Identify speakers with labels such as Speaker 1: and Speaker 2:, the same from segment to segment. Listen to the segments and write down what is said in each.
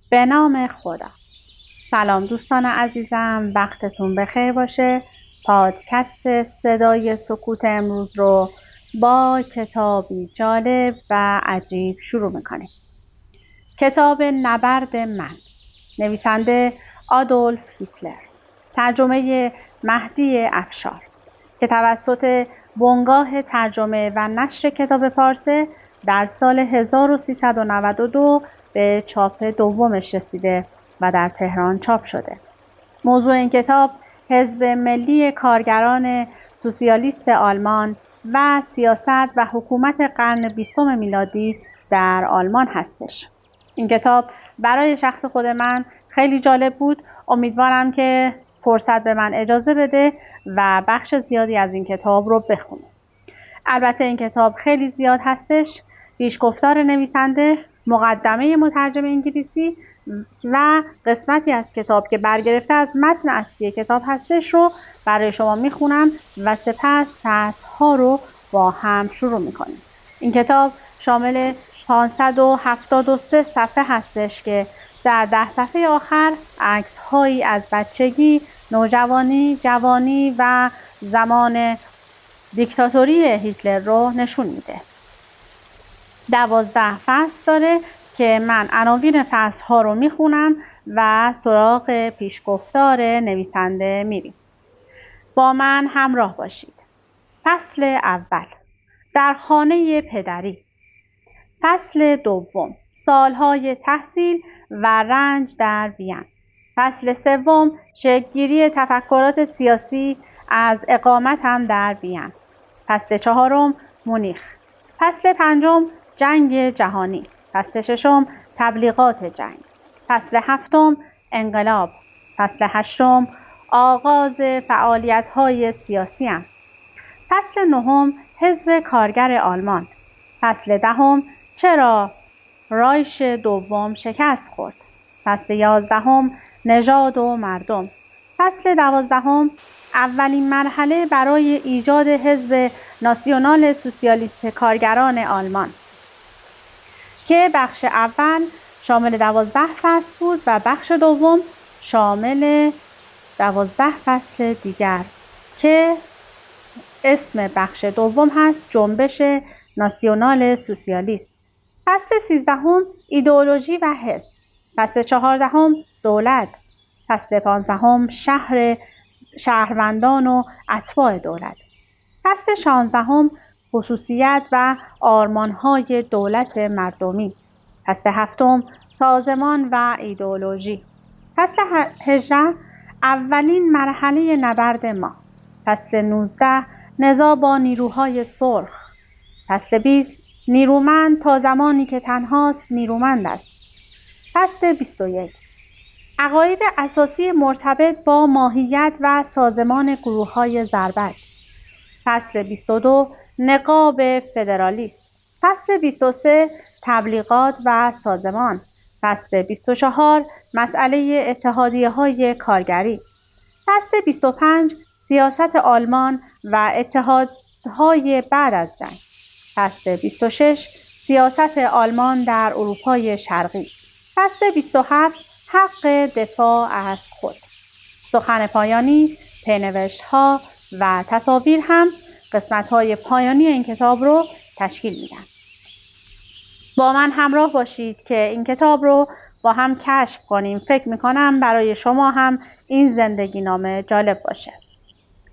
Speaker 1: به نام خدا. سلام دوستان عزیزم، وقتتون بخیر باشه. پادکست صدای سکوت امروز رو با کتابی جالب و عجیب شروع میکنیم. کتاب نبرد من، نویسنده آدولف هیتلر، ترجمه مهدی افشار، که توسط بنگاه ترجمه و نشر کتاب فارسه در سال 1392 به چاپ دومش رسیده و در تهران چاپ شده. موضوع این کتاب حزب ملی کارگران سوسیالیست آلمان و سیاست و حکومت قرن 20 میلادی در آلمان هستش. این کتاب برای شخص خود من خیلی جالب بود. امیدوارم که فرصت به من اجازه بده و بخش زیادی از این کتاب رو بخونم. البته این کتاب خیلی زیاد هستش. پیشگفتار نویسنده، مقدمه مترجم انگلیسی و قسمتی از کتاب که برگرفته از متن اصلی کتاب هستش رو برای شما میخونم و سپس فصل‌ها رو با هم شروع میکنیم. این کتاب شامل 573 صفحه هستش که در 10 صفحه آخر عکس‌هایی از بچگی، نوجوانی، جوانی و زمان دیکتاتوری هیتلر رو نشون میده. 12 فصل داره که من عناوین فصل ها رو میخونم و سراغ پیشگفتار نویسنده میریم. با من همراه باشید. فصل اول، در خانه پدری. فصل دوم، سالهای تحصیل و رنج در وین. فصل سوم، شکل‌گیری تفکرات سیاسی از اقامتم در وین. فصل چهارم، مونیخ. فصل پنجم، جنگ جهانی. فصل ششم، تبلیغات جنگ. فصل هفتم، انقلاب. فصل هشتم، آغاز فعالیت‌های سیاسیم. فصل نهم، حزب کارگر آلمان. فصل دهم، چرا رایش دوم شکست خورد. فصل 11، نژاد و مردم. فصل 12، اولین مرحله برای ایجاد حزب ناسیونال سوسیالیست کارگران آلمان، که بخش اول شامل 12 فصل بود و بخش دوم شامل 12 فصل دیگر که اسم بخش دوم هست جنبش ناسیونال سوسیالیست. فصل 13، ایدئولوژی و حزب. فصل 14، دولت. فصل 15، شهروندان و اتباع دولت. فصل 16، خصوصیت و آرمان‌های دولت مردمی. فصل 7، سازمان و ایدئولوژی. فصل 18، اولین مرحله نبرد ما. فصل 19، نزاع با نیروهای سرخ. فصل 20، نیرومند تا زمانی که تنهاست نیرومند است. فصل 21، عقاید اساسی مرتبط با ماهیت و سازمان گروه‌های ضربت. فصل 22، نقاب فدرالیست. فصل 23، تبلیغات و سازمان. فصل 24، مسئله اتحادیه‌های کارگری. فصل 25، سیاست آلمان و اتحادهای بعد از جنگ. فصل 26، سیاست آلمان در اروپای شرقی. فصل 27، حق دفاع از خود. سخن پایانی، پینوشت‌ها و تصاویر هم قسمت‌های پایانی این کتاب رو تشکیل میدن. با من همراه باشید که این کتاب رو با هم کشف کنیم. فکر میکنم برای شما هم این زندگی نامه جالب باشه.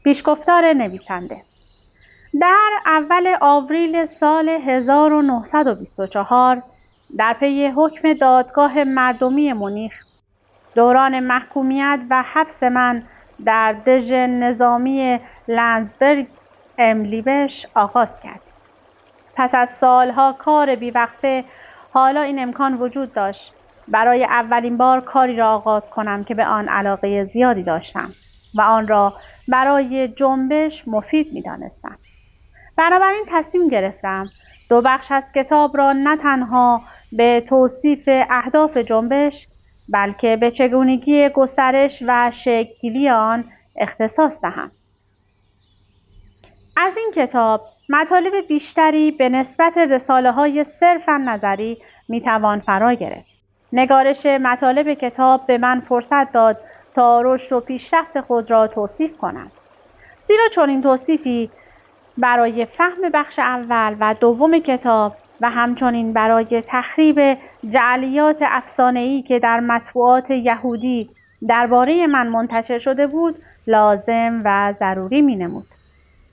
Speaker 1: پیشگفتار نویسنده: در اول آوریل سال 1924 در پی حکم دادگاه مردمی مونیخ، دوران محکومیت و حبس من در دژ نظامی لندسبرگ املیبش آغاز کرد. پس از سالها کار بیوقفه حالا این امکان وجود داشت برای اولین بار کاری را آغاز کنم که به آن علاقه زیادی داشتم و آن را برای جنبش مفید می‌دانستم. بنابراین تصمیم گرفتم 2 بخش از کتاب را نه تنها به توصیف اهداف جنبش بلکه به چگونگی گسترش و شکل‌گیری آن اختصاص دهم. از این کتاب مطالب بیشتری به نسبت رساله‌های صرفاً نظری میتوان فرا گرفت. نگارش مطالب کتاب به من فرصت داد تا رشد و پیشرفت خود را توصیف کنم. زیرا چنین توصیفی برای فهم بخش اول و دوم کتاب و همچنین برای تخریب جعلیات افسانه‌ای که در مطبوعات یهودی درباره من منتشر شده بود لازم و ضروری می‌نمود.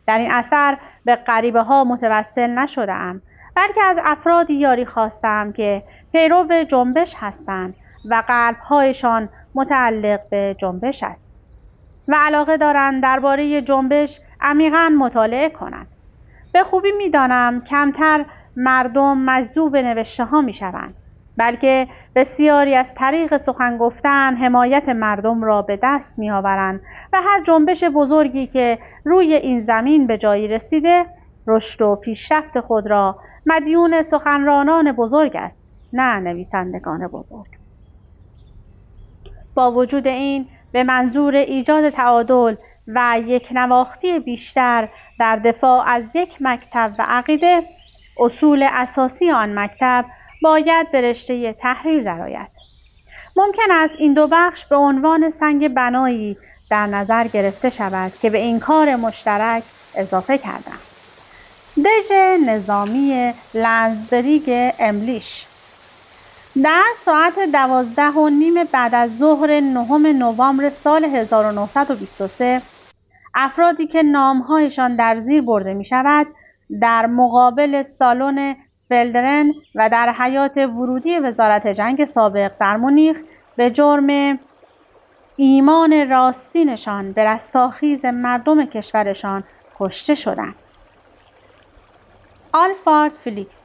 Speaker 1: در این اثر به غریبه ها متوسل نشده‌ام، بلکه از افرادی یاری خواستم که پیرو جنبش هستند و قلب‌هایشان متعلق به جنبش است و علاقه دارند درباره جنبش عمیقاً مطالعه کنند. به خوبی می‌دانم کمتر مردم مجذوب نوشته‌ها می‌شوند، بلکه بسیاری از طریق سخن گفتن حمایت مردم را به دست می‌آورند و هر جنبش بزرگی که روی این زمین به جایی رسیده رشد و پیشرفت خود را مدیون سخنرانان بزرگ است، نه نویسندگان بزرگ. با وجود این به منظور ایجاد تعادل و یک نواختی بیشتر در دفاع از یک مکتب و عقیده، اصول اساسی آن مکتب باید به رشته تحریر درآید. ممکن است این دو بخش به عنوان سنگ بنایی در نظر گرفته شود که به این کار مشترک اضافه کردم. دژ نظامی لنزبریگ املیش. در ساعت 12:30 بعد از ظهر 9 نوامبر سال 1923 افرادی که نامهایشان در زیر برده می شود در مقابل سالن فلدرن و در حیاط ورودی وزارت جنگ سابق در مونیخ به جرم ایمان راستینشان به رستاخیز مردم کشورشان کشته شدند. آلفارد فلیکس،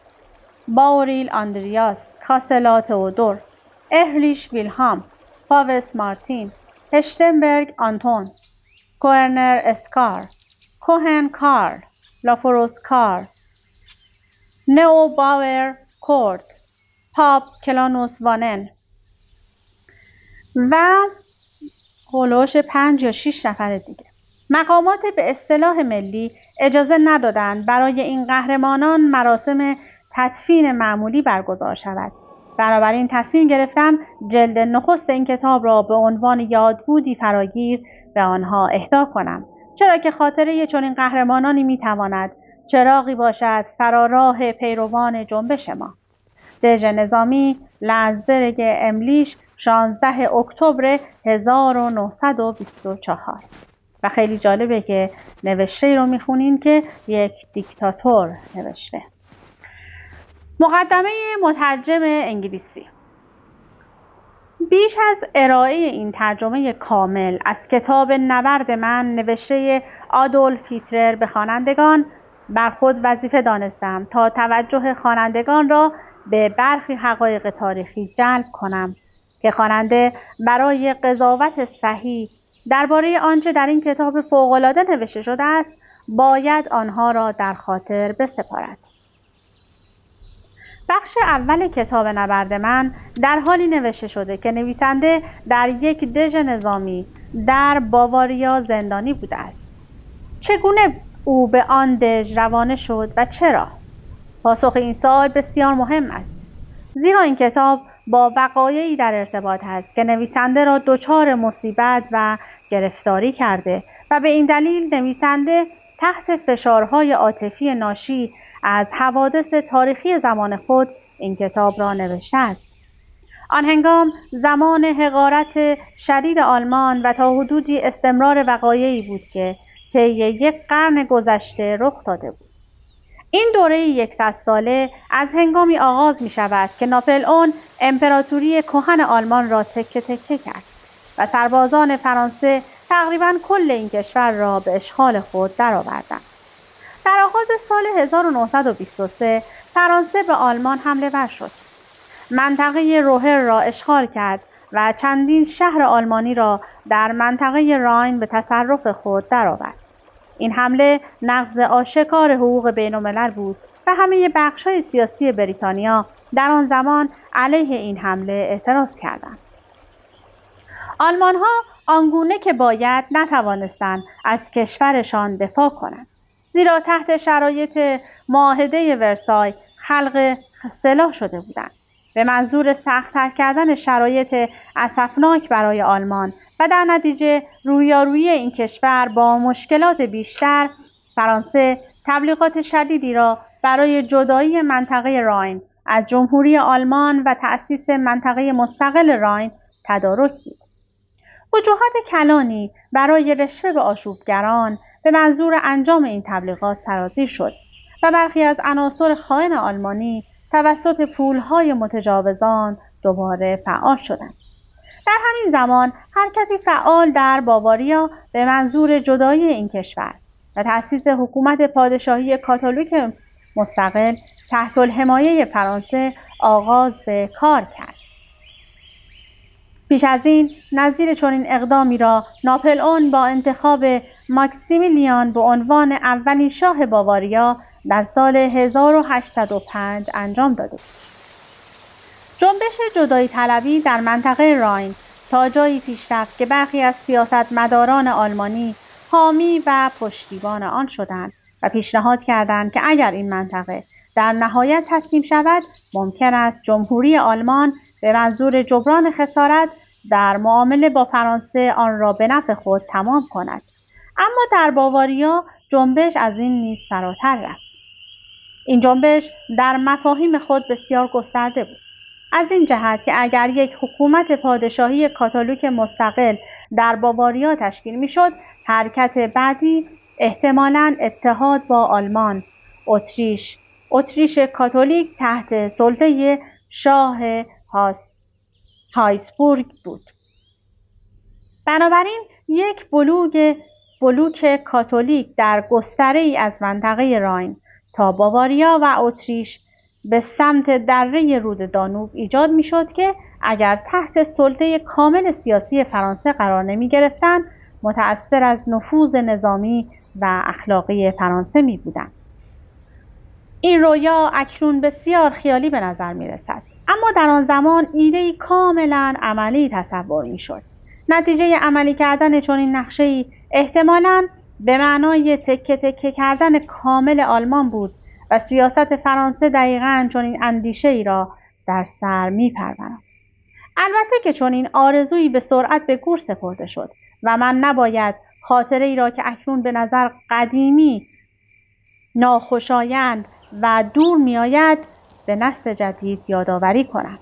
Speaker 1: باوریل آندریاس، کاسلا تئودور، اهریش ویلهام، پاوس مارتین، هشتنبرگ آنتون، کوهنر اسکار، کوهن کارل، لافروس کارل، نئو باور کورد، پاپ کلانوس وانن و هولوش 5 یا 6 نفر دیگه. مقامات به اصطلاح ملی اجازه ندادند برای این قهرمانان مراسم تدفین معمولی برگزار شود. بنابراین تصمیم گرفتم جلد نخست این کتاب را به عنوان یادبودی فراگیر به آنها اهدا کنم، چرا که خاطره چنین قهرمانانی میتواند چراغی باشد فراراه پیروان جنبش ما. دژ نظامی لنزبرگ املیش 16 اکتبر 1924. و خیلی جالبه که نوشته رو میخونین که یک دیکتاتور نوشته. مقدمه مترجم انگلیسی. بیش از ارائه این ترجمه کامل از کتاب نبرد من نوشته آدولف هیتلر به خوانندگان، بر خود وظیفه دانستم تا توجه خوانندگان را به برخی حقایق تاریخی جلب کنم که خواننده برای قضاوت صحیح درباره آنچه در این کتاب فوق‌العاده نوشته شده است باید آنها را در خاطر بسپارد. بخش اول کتاب نبرد من در حالی نوشته شده که نویسنده در یک دژ نظامی در باواریا زندانی بوده است. چگونه او به آن دژ روانه شد و چرا؟ پاسخ این سوال بسیار مهم است، زیرا این کتاب با وقایعی در ارتباط است که نویسنده را دچار مصیبت و گرفتاری کرده و به این دلیل نویسنده تحت فشارهای عاطفی ناشی از حوادث تاریخی زمان خود این کتاب را نوشته است. آن هنگام زمان حقارت شدید آلمان و تا حدودی استمرار وقایعی بود که طی یک قرن گذشته رخ داده بود. این دوره 100 ساله از هنگامی آغاز می شود که ناپلئون امپراتوری کهن آلمان را تکه تکه کرد و سربازان فرانسه تقریباً کل این کشور را به اشغال خود درآوردند. در آغاز سال 1923 فرانسه به آلمان حمله ور شد. منطقه روهر را اشغال کرد و چندین شهر آلمانی را در منطقه راین به تصرف خود درآورد. این حمله نقض آشکار حقوق بین‌الملل بود و همه بخش‌های سیاسی بریتانیا در آن زمان علیه این حمله اعتراض کردند. آلمان‌ها آنگونه که باید نتوانستند از کشورشان دفاع کنند، زیرا تحت شرایط معاهده ورسای خلق سلاح شده بودند. به منظور سخت‌تر کردن شرایط اسفناک برای آلمان و در نتیجه رویارویی این کشور با مشکلات بیشتر، فرانسه تبلیغات شدیدی را برای جدایی منطقه راین از جمهوری آلمان و تأسیس منطقه مستقل راین تدارک دید. وجوهات کلانی برای رشوه به آشوبگران به منظور انجام این تبلیغات سرازیر شد و برخی از عناصر خائن آلمانی توسط پولهای متجاوزان دوباره فعال شدند. در همین زمان حرکتی فعال در باواریا به منظور جدایی این کشور و تأسیس حکومت پادشاهی کاتولیک مستقل تحت الحمایه فرانسه آغاز به کار کرد. پیش از این نظیر چنین اقدامی را ناپلئون با انتخاب ماکسیمیلیان به عنوان اولین شاه باواریا در سال 1805 انجام داده بود. جنبش جدایی طلبی در منطقه راین تا جایی پیش رفت که برخی از سیاستمداران آلمانی حامی و پشتیبان آن شدند و پیشنهاد کردند که اگر این منطقه در نهایت تسلیم شود، ممکن است جمهوری آلمان به منظور جبران خسارت در معامله با فرانسه آن را به نفع خود تمام کند. اما در باواریا جنبش از این نیز فراتر رفت. این جنبش در مفاهیم خود بسیار گسترده بود. از این جهت که اگر یک حکومت پادشاهی کاتولیک مستقل در باواریا تشکیل میشد، حرکت بعدی احتمالاً اتحاد با آلمان، اتریش کاتولیک تحت سلطه شاه هایسبورگ بود. بنابراین یک بلوک کاتولیک در گستره‌ای از منطقه راین تا باواریا و اتریش به سمت دره رود دانوب ایجاد میشد که اگر تحت سلطه کامل سیاسی فرانسه قرار نمی گرفتند، متأثر از نفوذ نظامی و اخلاقی فرانسه می بودند. این رویا اکنون بسیار خیالی به نظر می رسد، اما در آن زمان ایده‌ای کاملا عملی تصور می شد. نتیجه عملی کردن چنین نقشه‌ای احتمالاً به معنای تکه تکه کردن کامل آلمان بود و سیاست فرانسه دقیقاً چنین اندیشه‌ای را در سر می‌پروراند. البته که چنین آرزویی به سرعت به گور سپرده شد و من نباید خاطره‌ای را که اکنون به نظر قدیمی، ناخوشایند و دور می‌آید به نسل جدید یادآوری کنم.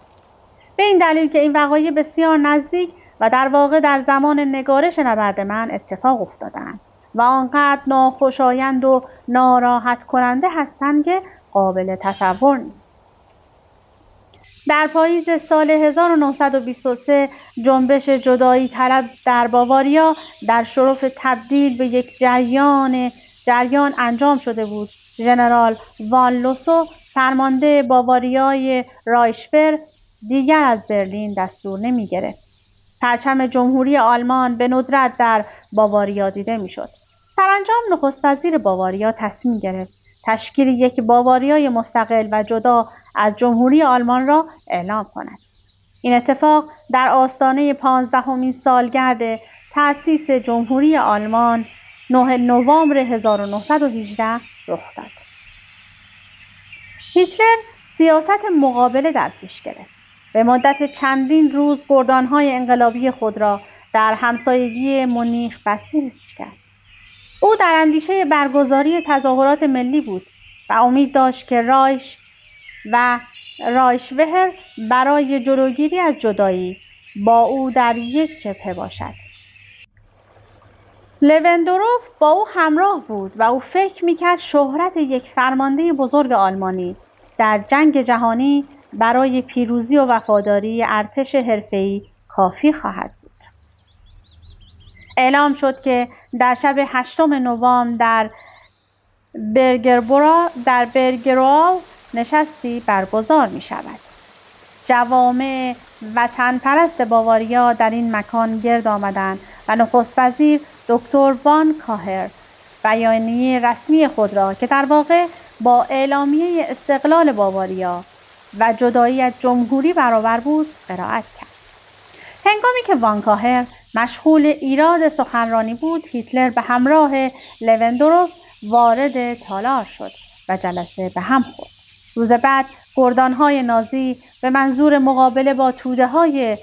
Speaker 1: به این دلیل که این وقایع بسیار نزدیک و در واقع در زمان نگارش نبرد من اتفاق افتادند و آنقدر ناخوشایند و ناراحت کننده هستند که قابل تصور نیست. در پاییز سال 1923 جنبش جدایی طلب در باواریا در شرف تبدیل به یک جریان انجام شده بود. ژنرال وان لوسو فرمانده باواریای رایشور دیگر از برلین دستور نمی گرفت. پرچم جمهوری آلمان به ندرت در باواریا دیده می شد. سرانجام نخست وزیر باواریا تصمیم گرفت تشکیل یک باواریای مستقل و جدا از جمهوری آلمان را اعلام کند. این اتفاق در آستانه 15مین سالگرد تأسیس جمهوری آلمان 9 نوامبر 1918 رخ داد. هیتلر سیاست مقابله در پیش گرفت. به مدت چندین روز گردانهای انقلابی خود را در همسایگی مونیخ بسیج کرد. او در اندیشه برگزاری تظاهرات ملی بود و امید داشت که رایشوهر برای جلوگیری از جدایی با او در یک جبهه باشد. لوندروف با او همراه بود و او فکر می‌کرد شهرت یک فرمانده بزرگ آلمانی در جنگ جهانی برای پیروزی و وفاداری ارتش حرفه‌ای کافی خواهد بود. اعلام شد که در شب 8 نوامبر در برگراو نشستی برگزار می شود. جوامع وطن پرست باواریا در این مکان گرد آمدند و نخست وزیر دکتر وان کاهر بیانیه رسمی خود را که در واقع با اعلامیه استقلال باواریا و جدایی از جمهوری برابر بود قرائت کرد. هنگامی که وان کاهر مشغول ایراد سخنرانی بود، هیتلر به همراه لوندروف وارد تالار شد و جلسه به هم خورد. روز بعد گردانهای نازی به منظور مقابله با توده‌های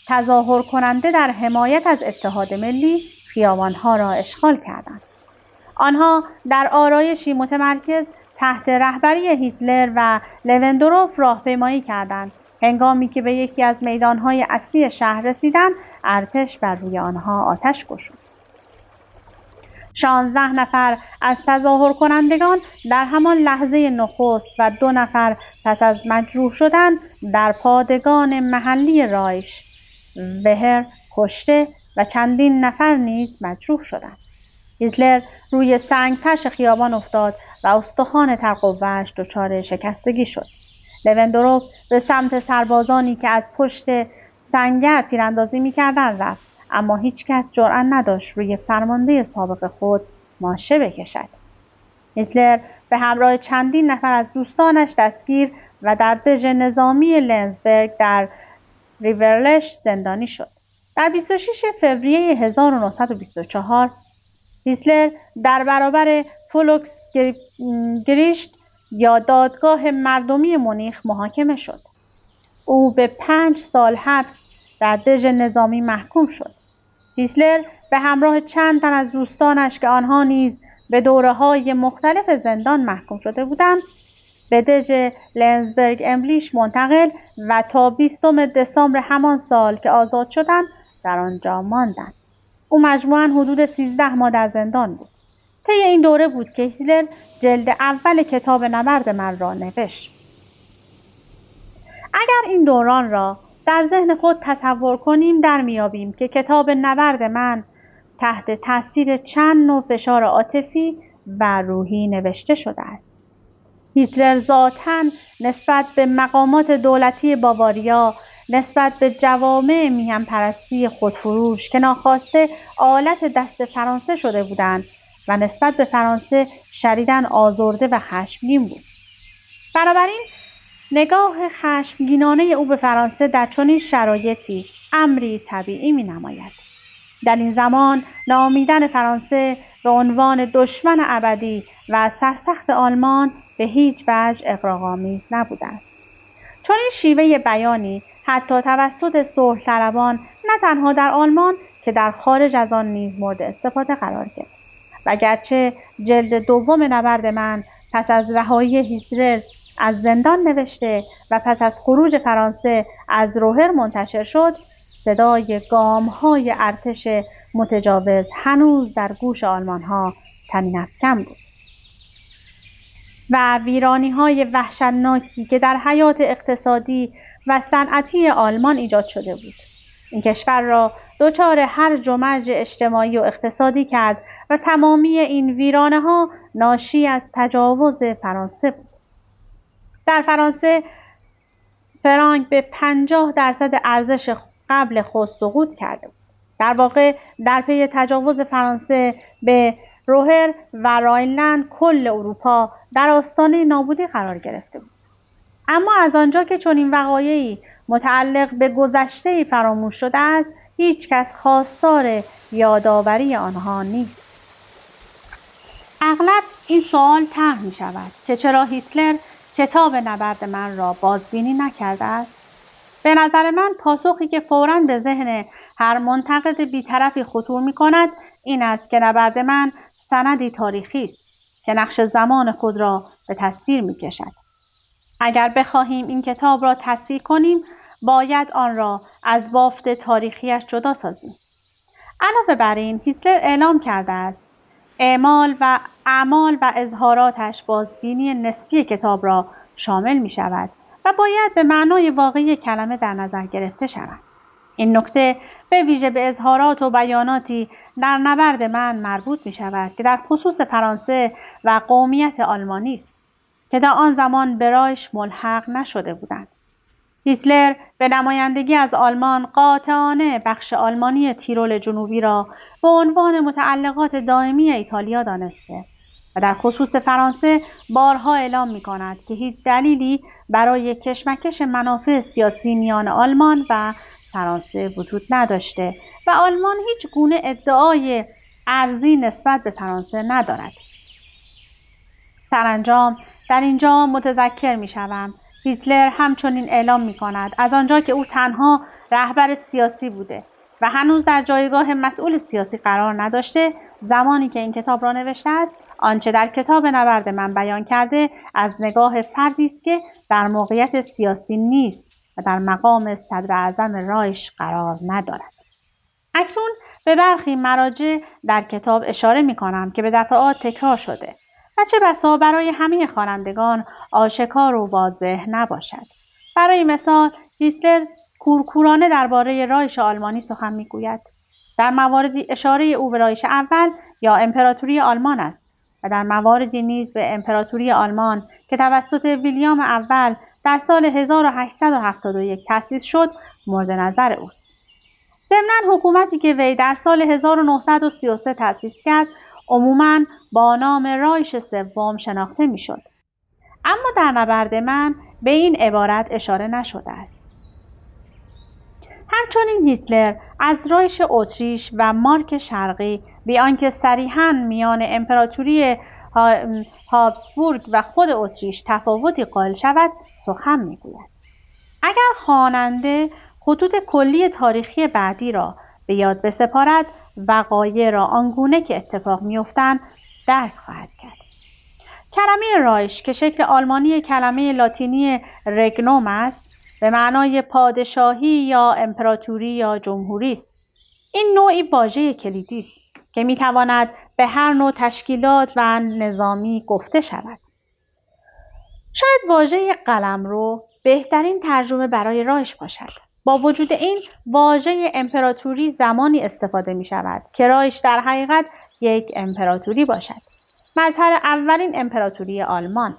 Speaker 1: تظاهر کننده در حمایت از اتحاد ملی خیابانها را اشغال کردند. آنها در آرایشی متمرکز تحت رهبری هیتلر و لوندروف راهپیمایی کردند. هنگامی که به یکی از میدانهای اصلی شهر رسیدند، ارتش بر روی آنها آتش گشود. 16 نفر از تظاهر کنندگان در همان لحظه نخست و 2 نفر پس از مجروح شدن در پادگان محلی رایش وهر کشته و چندین نفر نیز مجروح شدند. هیتلر روی سنگفرش خیابان افتاد و استخوان ترقوه‌اش دچار شکستگی شد. لوندروف به سمت سربازانی که از پشت سنگر تیراندازی می‌کردند رفت، اما هیچ کس جرأت نداشت روی فرمانده سابق خود ماشه بکشد. هیتلر به همراه چندین نفر از دوستانش دستگیر و در دژ نظامی لنزبرگ در ریورلش زندانی شد. در 26 فوریه 1924 هیتلر در برابر فولکس گریشت یا دادگاه مردمی مونیخ محاکمه شد. او به 5 سال حبس در دژ نظامی محکوم شد. هیتلر به همراه چند تن از دوستانش که آنها نیز به دوره‌های مختلف زندان محکوم شده بودند، به دژ لنزبرگ املیش منتقل و تا 20 دسامبر همان سال که آزاد شدند در آنجا ماندند. او مجموعاً حدود 13 ماه در زندان بود. طی این دوره بود که هیتلر جلد اول کتاب نبرد من را نوشت. اگر این دوران را در ذهن خود تصور کنیم در میابیم که کتاب نبرد من تحت تاثیر چند نوع فشار عاطفی و روحی نوشته شده است. هیتلر ذاتاً نسبت به مقامات دولتی باواریا، نسبت به جوامع میهن‌پرستی خودفروش که ناخواسته آلت دست فرانسه شده بودند و نسبت به فرانسه شدیداً آزرده و خشمگین بود. بنابراین نگاه خشمگینانه او به فرانسه در چنین شرایطی امری طبیعی می‌نماید. در این زمان نامیدن فرانسه به عنوان دشمن ابدی و سرسخت آلمان به هیچ وجه اغراق‌آمیز نبوده است. چنین شیوه بیانی حتی توسط صلح‌طلبان نه تنها در آلمان که در خارج از آن نیز مورد استفاده قرار گرفت. و گرچه جلد دوم نبرد من پس از رهایی هیتلر از زندان نوشته و پس از خروج فرانسه از روهر منتشر شد، صدای گام‌های ارتش متجاوز هنوز در گوش آلمان‌ها طنین افکن بود و ویرانی‌های وحشتناکی که در حیات اقتصادی و صنعتی آلمان ایجاد شده بود، این کشور را دچار هرج و مرج اجتماعی و اقتصادی کرد و تمامی این ویرانه‌ها ناشی از تجاوز فرانسه بود. در فرانسه فرانک به 50% ارزش قبل خود سقوط کرده بود. در واقع در پی تجاوز فرانسه به روهر و راینلند کل اروپا در آستانه نابودی قرار گرفته بود. اما از آنجا که چنین وقایعی متعلق به گذشته فراموش شده است، هیچ کس خواستار یادآوری آنها نیست. اغلب این سوال طرح می شود که چرا هیتلر کتاب نبرد من را بازبینی نکرده است؟ به نظر من پاسخی که فوراً به ذهن هر منتقد بی‌طرفی خطور می کند این است که نبرد من سندی تاریخی است که نقش زمان خود را به تصویر می کشد. اگر بخواهیم این کتاب را تصحیح کنیم، باید آن را از بافت تاریخیش جدا سازیم. علاوه بر این، هیتلر اعلام کرده است اعمال و اظهاراتش بازبینی نسبی کتاب را شامل می شود و باید به معنای واقعی کلمه در نظر گرفته شود. این نکته به ویژه به اظهارات و بیاناتی در نبرد من مربوط می شود که در خصوص فرانسه و قومیت آلمانی است که در آن زمان به رایش ملحق نشده بودند. هیتلر به نمایندگی از آلمان قاطعانه بخش آلمانی تیرول جنوبی را به عنوان متعلقات دائمی ایتالیا دانسته و در خصوص فرانسه بارها اعلام می کند که هیچ دلیلی برای کشمکش منافع سیاسی میان آلمان و فرانسه وجود نداشته و آلمان هیچ گونه ادعای ارزی نسبت به فرانسه ندارد. سرانجام در اینجا متذکر می شوم هیتلر همچنین اعلام می‌کند از آنجا که او تنها رهبر سیاسی بوده و هنوز در جایگاه مسئول سیاسی قرار نداشته، زمانی که این کتاب را نوشته است، آنچه در کتاب نبرد من بیان کرده از نگاه فردی است که در موقعیت سیاسی نیست و در مقام صدراعظم رایش قرار ندارد. اکنون به برخی مراجع در کتاب اشاره می‌کنم که به دفعات تکرار شده و چه بسا برای همه خوانندگان آشکار و واضح نباشد. برای مثال، هیتلر کورکورانه درباره رایش آلمانی سخن می‌گوید. در مواردی اشاره او به رایش اول یا امپراتوری آلمان است و در مواردی نیز به امپراتوری آلمان که توسط ویلیام اول در سال 1871 تأسیس شد مورد نظر اوست. ضمناً حکومتی که وی در سال 1933 تأسیس کرد عموماً با نام رایش سوم شناخته می‌شد. اما در نبرد من به این عبارت اشاره نشده است. همچنین هیتلر از رایش اتریش و مارک شرقی بی آنکه صریحاً میان امپراتوری هابسبورگ و خود اتریش تفاوتی قائل شود سخن می‌گوید. اگر خواننده خطوط کلی تاریخی بعدی را به یاد بسپارد، وقایع را آنگونه که اتفاق می‌افتند درک خواهد کرد. کلمه رایش که شکل آلمانی کلمه لاتینی رگنوم است، به معنای پادشاهی یا امپراتوری یا جمهوری است. این نوعی واژه کلیدی است که می‌تواند به هر نوع تشکیلات و نظامی گفته شود. شاید واژه قلمرو بهترین ترجمه برای رایش باشد. با وجود این، واژه امپراتوری زمانی استفاده می شود که رایش در حقیقت یک امپراتوری باشد. مظهر اولین امپراتوری آلمان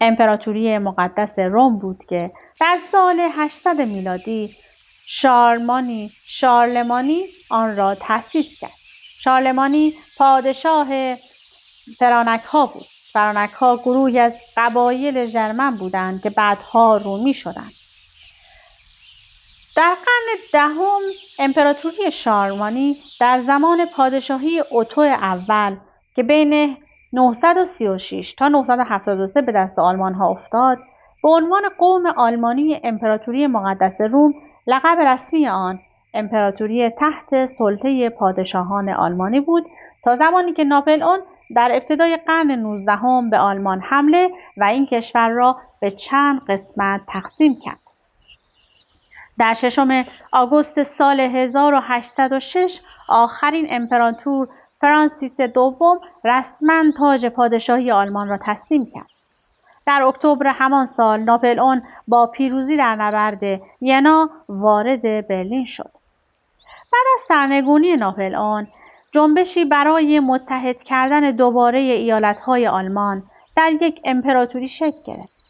Speaker 1: امپراتوری مقدس روم بود که در سال 800 میلادی شارلمانی آن را تأسیس کرد. شارلمانی پادشاه فرانک ها بود. فرانک ها گروهی از قبایل ژرمن بودند که بعدها رومی شدند. در قرن دهم امپراتوری شارلمانی در زمان پادشاهی اوتو اول که بین 936 تا 973 به دست آلمان ها افتاد، به عنوان قوم آلمانی امپراتوری مقدس روم لقب رسمی آن امپراتوری تحت سلطه پادشاهان آلمانی بود تا زمانی که ناپلئون در ابتدای قرن 19 به آلمان حمله و این کشور را به چند قسمت تقسیم کرد. در 6 آگوست سال 1806 آخرین امپراتور فرانسیس دوم رسما تاج پادشاهی آلمان را تسلیم کرد. در اکتبر همان سال ناپلئون با پیروزی در نبرد ینا وارد برلین شد. بعد از سرنگونی ناپلئون، جنبشی برای متحد کردن دوباره ایالت‌های آلمان در یک امپراتوری شکل گرفت.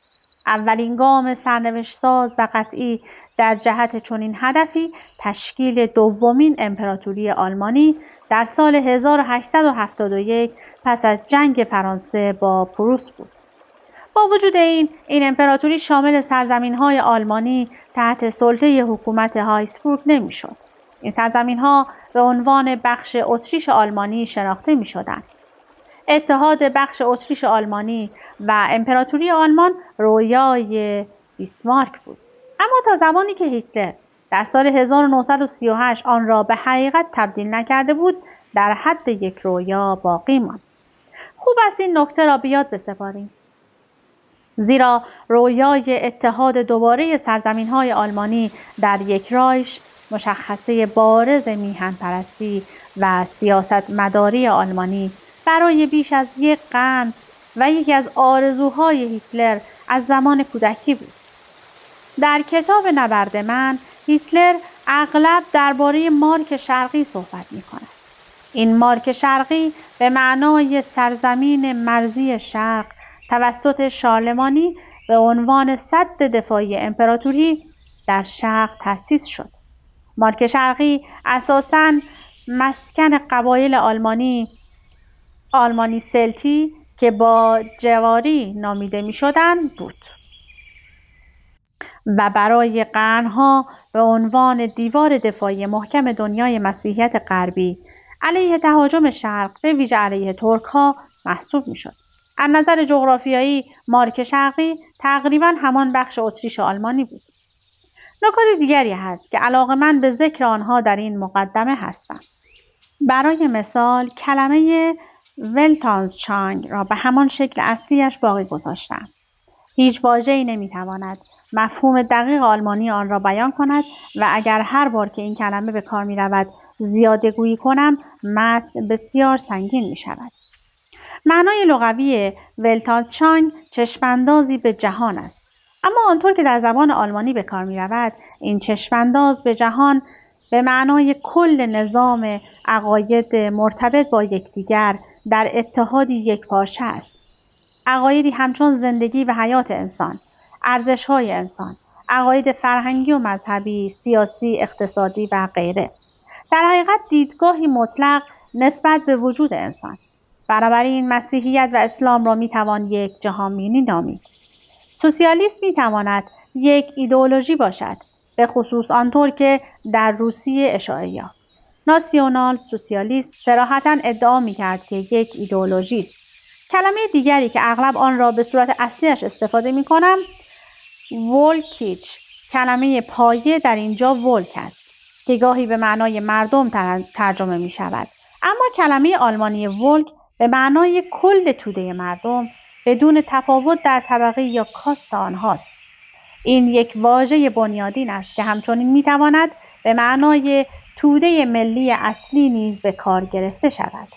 Speaker 1: اولین گام سرنوشت‌ساز و قطعی در جهت چنین هدفی تشکیل دومین امپراتوری آلمانی در سال 1871 پس از جنگ فرانسه با پروس بود. با وجود این امپراتوری شامل سرزمین‌های آلمانی تحت سلطه حکومت هابسبورگ نمی‌شد. این سرزمین‌ها به عنوان بخش اتریش آلمانی شناخته می‌شدند. اتحاد بخش اتریش آلمانی و امپراتوری آلمان رویای بیسمارک بود. اما تا زمانی که هیتلر در سال 1938 آن را به حقیقت تبدیل نکرده بود، در حد یک رویا باقی ماند. خوب است این نکته را به یاد بسپاریم. زیرا رویای اتحاد دوباره سرزمین‌های آلمانی در یک رایش مشخصه بارز میهن‌پرستی و سیاستمداری آلمانی برای بیش از یک قرن و یکی از آرزوهای هیتلر از زمان کودکی بود. در کتاب نبرد من، هیتلر اغلب درباره مارک شرقی صحبت می‌کند. این مارک شرقی به معنای سرزمین مرزی شرق توسط شارلمانی به عنوان سد دفاعی امپراتوری در شرق تأسیس شد. مارک شرقی اساساً مسکن قبایل آلمانی سلتی که با جواری نامیده می‌شدند بود و برای قرنها به عنوان دیوار دفاعی محکم دنیای مسیحیت غربی علیه تهاجم شرق، به ویژه علیه ترک‌ها محسوب می‌شد. از نظر جغرافیایی مارک شرقی تقریبا همان بخش اتریش آلمانی بود. نکات دیگری هست که علاقه‌مند به ذکر آنها در این مقدمه هستم. برای مثال کلمه ولتانشتاین را به همان شکل اصلیش باقی گذاشتم. هیچ واژه‌ای نمی‌تواند مفهوم دقیق آلمانی آن را بیان کند و اگر هر بار که این کلمه به کار می‌رود زیاده‌گویی کنم متن بسیار سنگین می‌شود. معنای لغوی ولتانشتاین چشم‌اندازی به جهان است. اما آنطور که در زبان آلمانی به کار می‌رود این چشم‌انداز به جهان به معنای کل نظام عقاید مرتبط با یکدیگر در اتحادی یکپارچه است. عقایدی همچون زندگی و حیات انسان، ارزش‌های انسان، عقاید فرهنگی و مذهبی، سیاسی، اقتصادی و غیره. در حقیقت دیدگاهی مطلق نسبت به وجود انسان. بنابراین مسیحیت و اسلام را میتوان یک جهانبینی نامید. سوسیالیسم میتواند یک ایدئولوژی باشد، به خصوص آنطور که در روسیه اشاعه یافت. ناسیونال سوسیالیست صراحتاً ادعا میکرد که یک ایدئولوژی است. کلمه دیگری که اغلب آن را به صورت اصلیش استفاده میکنم ولکیچ، کلمه پایه در اینجا ولک است که گاهی به معنای مردم ترجمه می شود. اما کلمه آلمانی ولک به معنای کل توده مردم بدون تفاوت در طبقه یا کاست آنهاست. این یک واژه بنیادین است که همچنین می تواند به معنای توده ملی اصلی نیز به کار گرفته شود.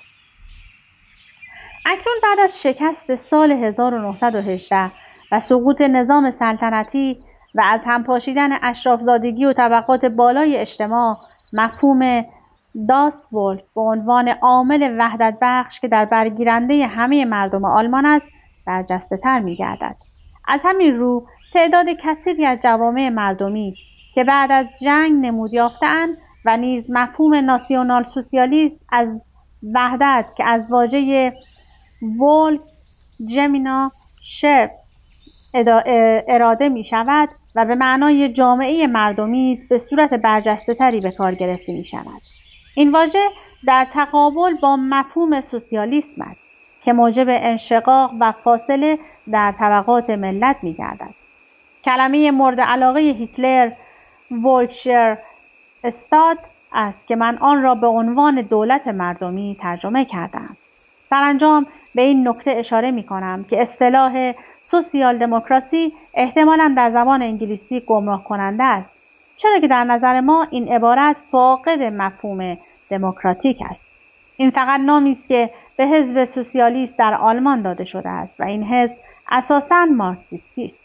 Speaker 1: اکنون بعد از شکست سال 1918 و سقوط نظام سلطنتی و از هم پاشیدن اشرافزادگی و طبقات بالای اجتماع، مفهوم داس ولف به عنوان عامل وحدت بخش که در برگیرنده همه مردم آلمان است برجسته تر می گردد. از همین رو تعداد کثیری از جوامع مردمی که بعد از جنگ نمود یافته‌اند و نیز مفهوم ناسیونال سوسیالیسم از وحدت که از واژه ولف جمینا شرپ اراده می شود و به معنای جامعه مردمی است به صورت برجسته تری به کار گرفته می شود. این واژه در تقابل با مفهوم سوسیالیسم است که موجب انشقاق و فاصله در طبقات ملت می گردد. کلمه مورد علاقه هیتلر ولکشر استاد است که من آن را به عنوان دولت مردمی ترجمه کردم. سرانجام به این نکته اشاره می کنم که اصطلاح سوسیال دموکراسی احتمالاً در زبان انگلیسی گمراه کننده است، چرا که در نظر ما این عبارت فاقد مفهوم دموکراتیک است. این فقط نامی است که به حزب سوسیالیست در آلمان داده شده است و این حزب اساساً مارکسیستی است،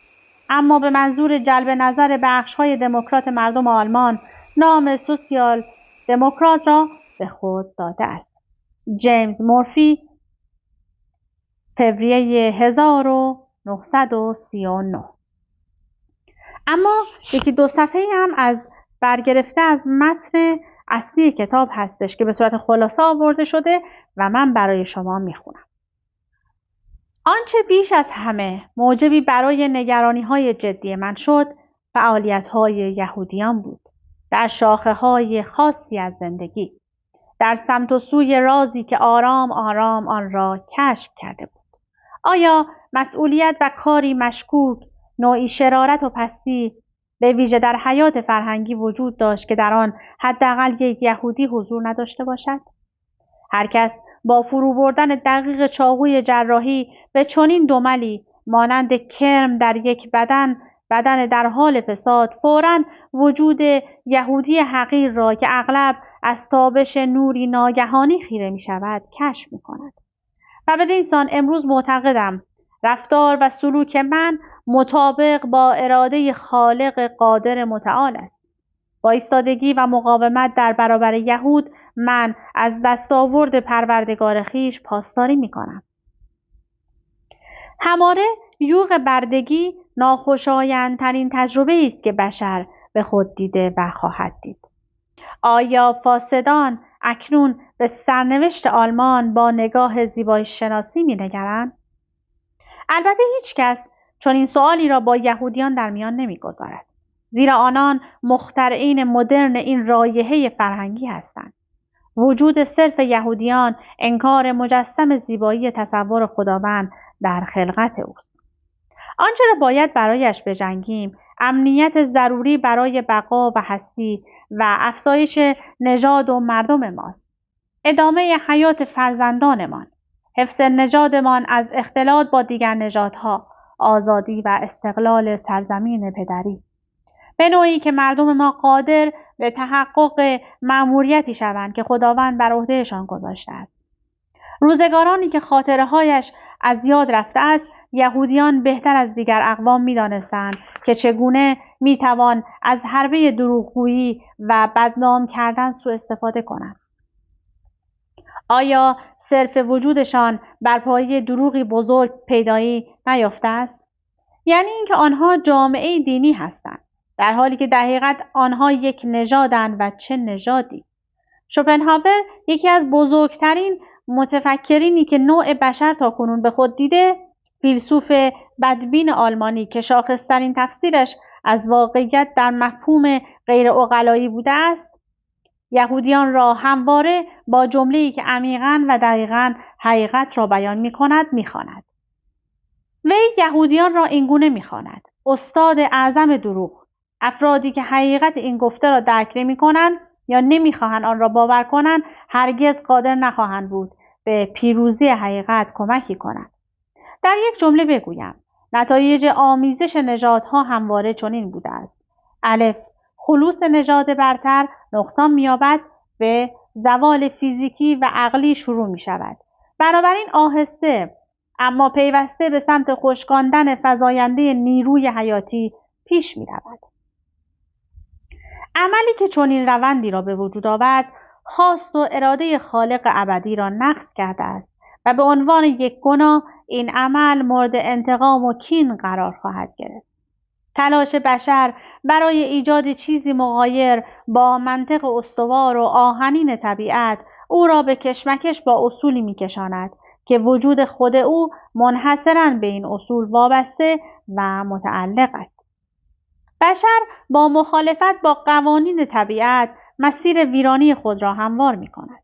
Speaker 1: اما به منظور جلب نظر بخش‌های دموکرات مردم آلمان نام سوسیال دموکرات را به خود داده است. جیمز مورفی، فوریه 1939. اما یکی دو صفحه هم از برگرفته از متن اصلی کتاب هستش که به صورت خلاصه آورده شده و من برای شما میخونم. آنچه بیش از همه موجبی برای نگرانی‌های جدی من شد فعالیت‌های یهودیان بود در شاخه‌های خاصی از زندگی، در سمت و سوی رازی که آرام آرام آن را کشف کرده بود. آیا مسئولیت و کاری مشکوک، نوعی شرارت و پستی به ویژه در حیات فرهنگی وجود داشت که در آن حداقل یک یهودی حضور نداشته باشد؟ هر کس با فرو بردن دقیق چاقوی جراحی به چنین دملی مانند کرم در یک بدن در حال فساد فوراً وجود یهودی حقیر را که اغلب از تابش نوری ناگهانی خیره می شود کشف می کند. و بدین سان امروز معتقدم رفتار و سلوک من مطابق با اراده خالق قادر متعال است. با ایستادگی و مقاومت در برابر یهود من از دستاورد پروردگار خویش پاسداری می کنم. هماره یوغ بردگی ناخوشایندترین تجربه است که بشر به خود دیده و خواهد دید. آیا فاسدان اکنون به سرنوشت آلمان با نگاه زیبایش شناسی می نگرند؟ البته هیچ کس چون این سؤالی را با یهودیان در میان نمی گذارد. زیرا آنان مخترعین مدرن این رایحه فرهنگی هستند. وجود صرف یهودیان انکار مجسم زیبایی تصور خداوند در خلقت اوست. آنچه را باید برایش بجنگیم امنیت ضروری برای بقا و هستی و افزایش نژاد و مردم ماست. ادامه حیات فرزندانمان، حفظ نژادمان از اختلاط با دیگر نژادها، آزادی و استقلال سرزمین پدری، به نوعی که مردم ما قادر به تحقق مأموریتی شوند که خداوند بر عهدهشان گذاشته است. روزگارانی که خاطره‌هایش از یاد رفته است، یهودیان بهتر از دیگر اقوام می‌دانستند که چگونه می‌توان از حربه دروغگویی و بدنام کردن سوء استفاده کنند. آیا صرف وجودشان بر پایه دروغی بزرگ پیدایی نیافته است؟ یعنی اینکه آنها جامعه دینی هستند، در حالی که در حقیقت آنها یک نژادند و چه نژادی. شوپنهاور یکی از بزرگترین متفکرینی که نوع بشر تاکنون به خود دیده، فیلسوف بدبین آلمانی که شاخصترین تفسیرش از واقعیت در مفهوم غیر عقلایی بوده است، یهودیان را همواره با جمله‌ای که عمیقاً و دقیقاً حقیقت را بیان می‌کند می‌خواند. وی یهودیان را اینگونه می‌خواند: استاد اعظم دروغ. افرادی که حقیقت این گفته را درک نمی‌کنند یا نمی‌خواهند آن را باور کنند، هرگز قادر نخواهند بود به پیروزی حقیقت کمکی کنند. در یک جمله بگویم، نتایج آمیزش نژادها همواره چنین بوده است: الف، خلوص نژاد برتر نقصان می‌یابد، به زوال فیزیکی و عقلی شروع می‌شود. بنابراین آهسته اما پیوسته به سمت خشکاندن فزاینده نیروی حیاتی پیش می‌رود. عملی که چنین روندی را به وجود آورد، خواست و اراده خالق ابدی را نقض کرده است و به عنوان یک گناه این عمل مورد انتقام و کین قرار خواهد گرفت. تلاش بشر برای ایجاد چیزی مغایر با منطق استوار و آهنین طبیعت او را به کشمکش با اصولی می‌کشاند که وجود خود او منحصراً به این اصول وابسته و متعلق است. بشر با مخالفت با قوانین طبیعت مسیر ویرانی خود را هموار می‌کند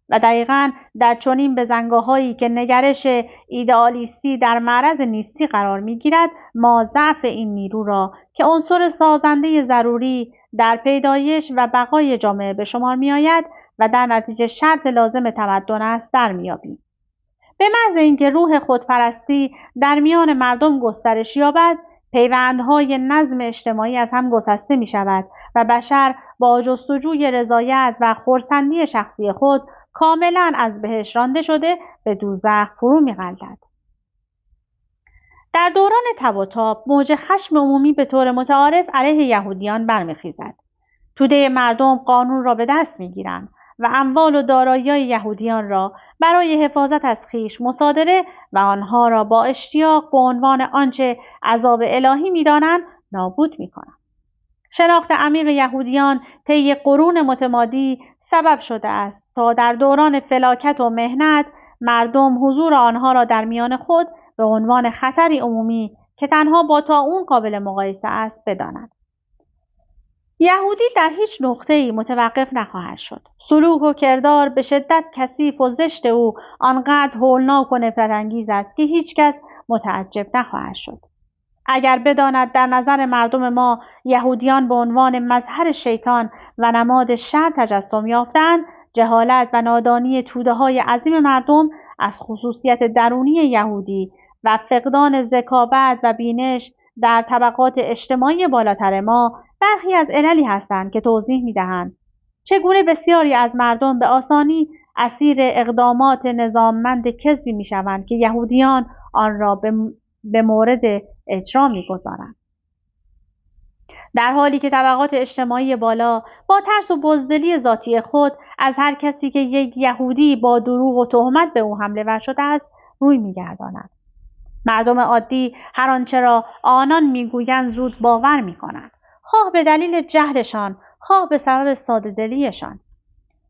Speaker 1: و دقیقاً در چنین بزنگاه‌هایی که نگرش ایدئالیستی در معرض نیستی قرار می‌گیرد، ما ضعف این نیرو را که عنصر سازنده ضروری در پیدایش و بقای جامعه به شمار می‌آید و در نتیجه شرط لازم تمدن است در می‌یابیم. به محض اینکه روح خودپرستی در میان مردم گسترش یابد، پیوندهای نظم اجتماعی از هم گسسته می شود و بشر با جستجوی رضایت و خرسندی شخصی خود کاملا از بهشت رانده شده به دوزخ فرو می غلطد. در دوران تب و تاب موج خشم عمومی به طور متعارف علیه یهودیان برمیخیزد. توده مردم قانون را به دست می گیرند و اموال و دارایی‌های یهودیان را برای حفاظت از خویش مصادره و آنها را با اشتیاق به عنوان آنچه عذاب الهی می‌دانند نابود می‌کنند. شناخت عمیق یهودیان طی قرون متمادی سبب شده است تا در دوران فلاکت و محنت مردم حضور آنها را در میان خود به عنوان خطری عمومی که تنها با طاعون قابل مقایسه است بدانند. یهودی در هیچ نقطه‌ای متوقف نخواهد شد. سلوک و کردار به شدت کثیف و زشت او آنقدر هولناک و نفرت‌انگیز است که هیچکس متعجب نخواهد شد. اگر بداند در نظر مردم ما یهودیان به عنوان مظهر شیطان و نماد شر تجسم یافتند، جهالت و نادانی توده‌های عظیم مردم از خصوصیت درونی یهودی و فقدان ذکاوت و بینش در طبقات اجتماعی بالاتر ما برخی از عللی هستند که توضیح می‌دهند چگونه بسیاری از مردم به آسانی اسیر اقدامات نظاممند کذبی می‌شوند که یهودیان آن را به مورد اجرا می‌گذارند. در حالی که طبقات اجتماعی بالا با ترس و بزدلی ذاتی خود از هر کسی که یک یهودی با دروغ و تهمت به او حمله ور شده است روی می‌گردانند. مردم عادی هر آنچه را آنان می‌گویند زود باور می‌کنند، خواه به دلیل جهلشان، خواه به سبب ساده‌دلیشان.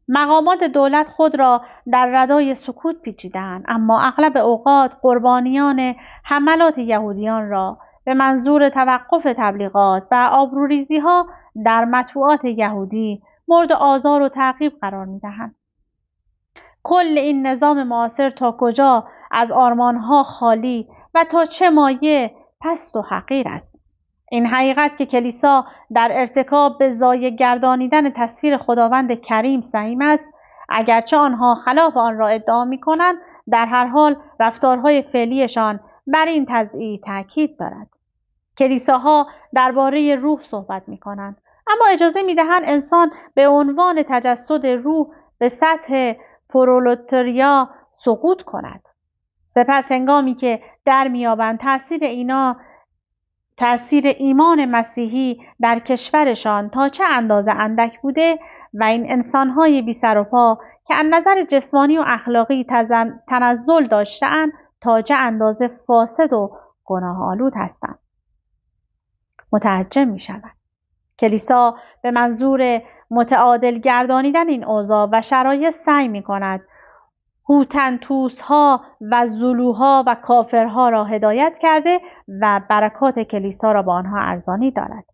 Speaker 1: مقامات دولت خود را در ردای سکوت پیچیدند، اما اغلب اوقات قربانیان حملات یهودیان را به منظور توقف تبلیغات و آبروریزی‌ها در مطبوعات یهودی مورد آزار و تعقیب قرار می‌دهند. کل این نظام معاصر تا کجا از آرمانها خالی و تا چه مایه پست و حقیر است. این حقیقت که کلیسا در ارتکاب به ضایع گردانیدن تصویر خداوند کریم سهیم است، اگرچه آنها خلاف آن را ادعا می‌کنند، در هر حال رفتارهای فعلیشان بر این تضییع تاکید دارد. کلیساها درباره روح صحبت می‌کنند، اما اجازه می‌دهند انسان به عنوان تجسد روح به سطح پرولتاریا سقوط کند. سپس هنگامی که در می‌یابند تأثیر ایمان مسیحی در کشورشان تا چه اندازه اندک بوده و این انسان‌های بی سر و پا که از نظر جسمانی و اخلاقی تنزل داشته‌اند تا چه اندازه فاسد و گناه‌آلود هستند، متعجب می‌شوند. کلیسا به منظور متعادل گردانیدن این اوضاع و شرایط سعی می‌کند هوتنتوس‌ها و زولوها و کافرها را هدایت کرده و برکات کلیسا را با آنها ارزانی دارد،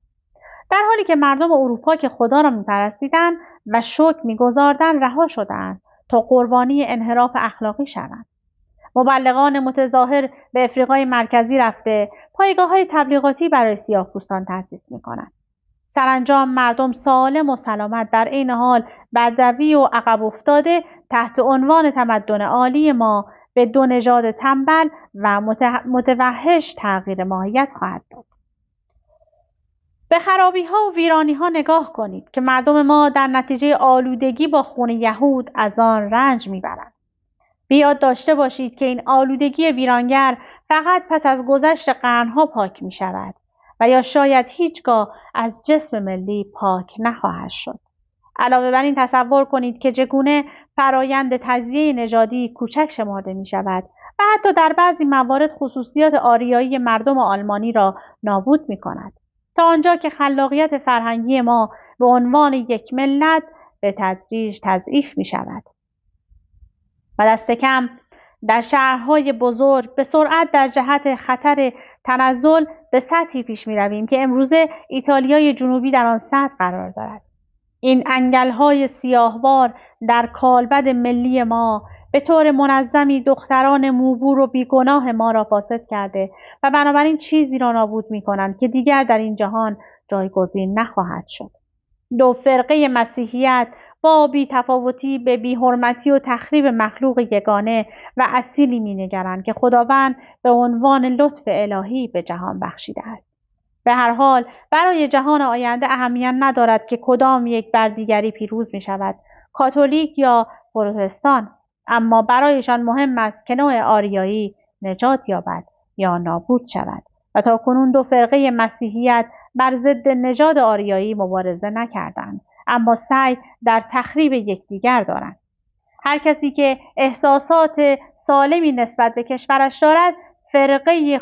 Speaker 1: در حالی که مردم اروپا که خدا را می‌پرستیدند و شکر می‌گزاردند رها شدند تا قربانی انحراف اخلاقی شوند. مبلغان متظاهر به افریقای مرکزی رفته پایگاه‌های تبلیغاتی برای سیاه‌پوستان تأسیس می‌کنند. سرانجام مردم سالم و سلامت در این حال بدوی و عقب افتاده تحت عنوان تمدن عالی ما به دو نژاد تنبل و متوحش تغییر ماهیت خواهد داد. به خرابی‌ها و ویرانی‌ها نگاه کنید که مردم ما در نتیجه آلودگی با خون یهود از آن رنج می‌برند. بیاد داشته باشید که این آلودگی ویرانگر فقط پس از گذشت قرن‌ها پاک می‌شود و یا شاید هیچگاه از جسم ملی پاک نخواهد شد. علاوه بر این تصور کنید که چگونه فرایند تجزیه نژادی کوچک شمرده می شود و حتی در بعضی موارد خصوصیات آریایی مردم آلمانی را نابود می کند، تا آنجا که خلاقیت فرهنگی ما به عنوان یک ملت به تدریج تضعیف می شود. و دست کم در شهرهای بزرگ به سرعت در جهت خطر تنزل به سطحی پیش می رویم که امروزه ایتالیای جنوبی در آن سطح قرار دارد. این انگل‌های سیاهوار در کالبد ملی ما به طور منظمی دختران موبور و بیگناه ما را فاسد کرده و بنابراین چیزی را نابود می کنند که دیگر در این جهان جایگزین نخواهد شد. دو فرقه مسیحیت با بی‌تفاوتی به بی‌حرمتی و تخریب مخلوق یگانه و اصیلی می‌نگرند که خداوند به عنوان لطف الهی به جهان بخشیده است. به هر حال برای جهان آینده اهمیت ندارد که کدام یک بر دیگری پیروز می‌شود، کاتولیک یا پروتستان، اما برایشان مهم است که نوع آریایی نجات یابد یا نابود شود و تاکنون دو فرقه مسیحیت بر ضد نژاد آریایی مبارزه نکردند، اما سعی در تخریب یکدیگر دارند. هر کسی که احساسات سالمی نسبت به کشورش دارد، در فرقه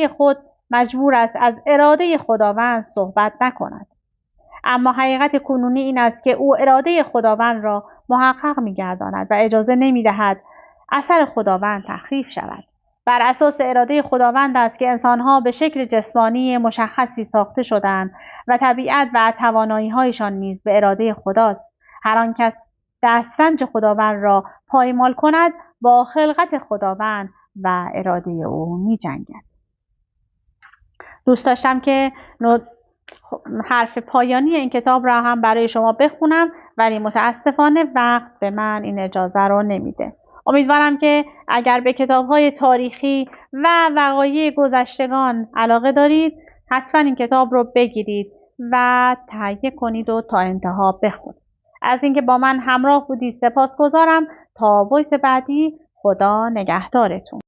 Speaker 1: خود مجبور است از اراده خداوند صحبت نکند. اما حقیقت کنونی این است که او اراده خداوند را محقق می‌گرداند و اجازه نمی‌دهد اثر خداوند تخریب شود. بر اساس اراده خداوند است که انسان‌ها به شکل جسمانی مشخصی ساخته شدند و طبیعت و توانایی‌هایشان نیز به اراده خداست. هر آن کس دسترنج خداوند را پایمال کند با خلقت خداوند و اراده او می‌جنگد. دوست داشتم که حرف پایانی این کتاب را هم برای شما بخونم، ولی متاسفانه وقت به من این اجازه رو نمیده. امیدوارم که اگر به کتاب‌های تاریخی و وقایع گذشتگان علاقه دارید، حتما این کتاب رو بگیرید و تهیه کنید و تا انتها بخونید. از اینکه با من همراه بودید سپاسگزارم. تا وایس بعدی، خدا نگهدارتون.